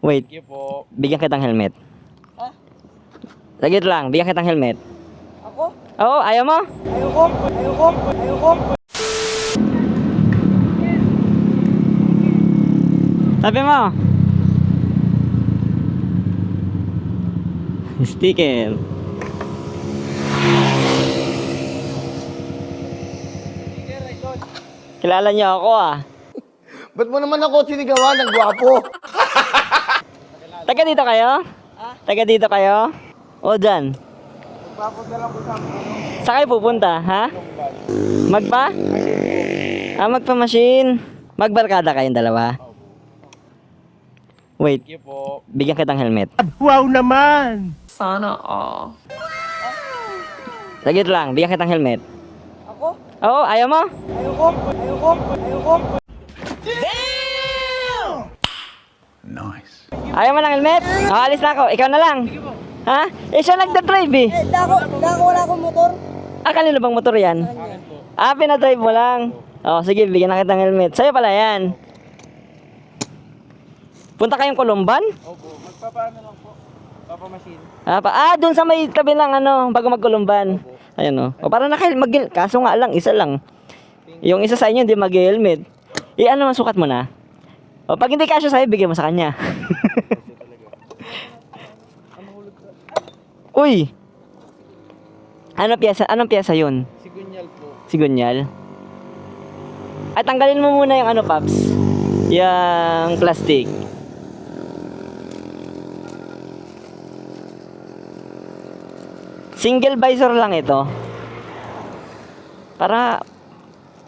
Wait, Thank you po. bigyan kitang helmet. Ah? Saglit lang, bigyan kitang helmet. Ako? Oo, ayaw mo? Ayoko. Sabi mo. Sticker. Kilala niyo ako ah. Ba't mo naman ako sinigawan ng gwapo? Taga dito kayo? Taga dito kayo? O dyan? Magpapadala ko sa Saan kayo pupunta, ha? Magpa? Magpa-machine. Magbarkada kayong dalawa? Wait, Thank you po. bigyan kitang helmet. Wow naman! Sana all. Saglit lang, bigyan kitang helmet. Ako? Oo, ayaw mo? Ayoko. Nice. Ayaw mo ng helmet? Alis na ako, ikaw na lang. Ha? Siya nagda-drive eh. Dako wala akong motor. Kanino bang motor yan? Pinadrive mo lang. Sige, bigyan na kitang helmet. Sa'yo pala yan. Punta kayong Columban? Opo. Magpapaano lang po. Papamachine. Doon sa may tabi lang bago mag-Columban. Ayan o. Para mag-helmet. Kaso nga lang, isa lang. Yung isa sa inyo hindi mag-helmet. Sukat mo na. Pag hindi kasya sa'yo, bigyan mo sa kanya. Uy! Anong piyesa yun? Sigunyal po. Sigunyal? Ay, tanggalin mo muna yung Paps. Yung plastic. Single visor lang ito. Para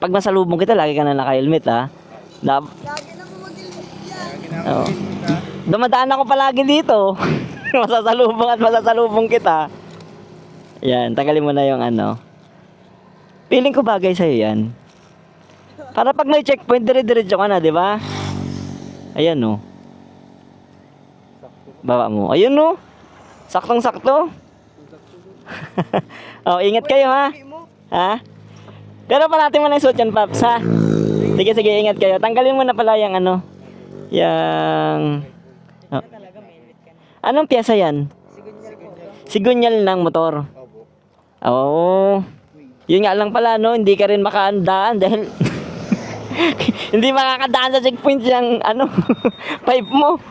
pag masalubong kita, lagi ka na naka-helmet ha. Lagi na mo mag-ilmit yan. Oo. Dumadaan ako palagi dito. masasalubong kita. Yan, tagalin mo na yung Feeling ko bagay sa'yo yan. Para pag may checkpoint, dire-diretso ka na, di ba? Ayan no. Baba mo. Ayun no. Saktong-sakto. Ingat kayo ha. Ha? Pero pa natin muna yung suot yan, Paps, ha? Sige, ingat kayo. Tanggalin mo na pala yung Anong piyesa yan? Sigunyal ng motor. Oo. Yun nga lang pala, hindi ka rin makaandaan dahil hindi makakadaan sa checkpoint yung pipe mo.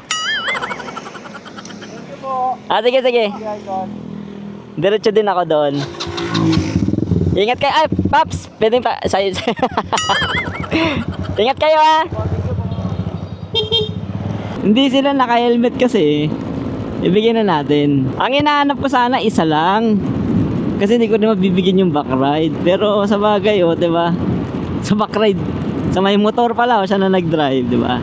Sige. Diretso din ako doon. Ingat kayo. Ay, Paps, pwede pa sa'yo. Ingat kayo ha. Hindi sila naka-helmet kasi. Ibigay na natin. Ang hinahanap ko sana isa lang. Kasi hindi ko na mabibigyan yung back ride. Pero sa bagay, diba? Sa back ride, sa may motor pala, siya na nag-drive, diba?